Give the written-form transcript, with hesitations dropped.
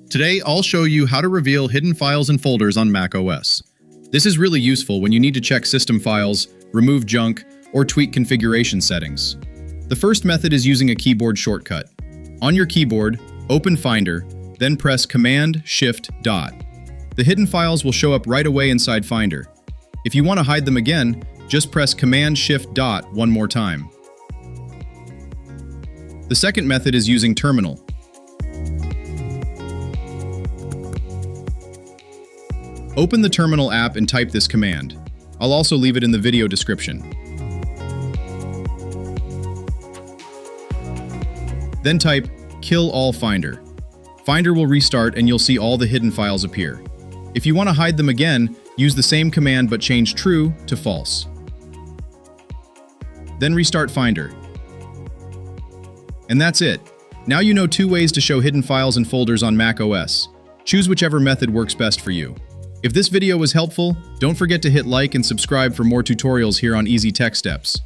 Today, I'll show you how to reveal hidden files and folders on macOS. This is really useful when you need to check system files, remove junk, or tweak configuration settings. The first method is using a keyboard shortcut. On your keyboard, open Finder, then press Command-Shift-. The hidden files will show up right away inside Finder. If you want to hide them again, just press Command-Shift-. one more time. The second method is using Terminal. Open the Terminal app and type this command. I'll also leave it in the video description. Then type Kill All Finder. Finder will restart and you'll see all the hidden files appear. If you want to hide them again, use the same command but change True to False. Then restart Finder. And that's it. Now you know 2 ways to show hidden files and folders on macOS. Choose whichever method works best for you. If this video was helpful, don't forget to hit like and subscribe for more tutorials here on Easy Tech Steps.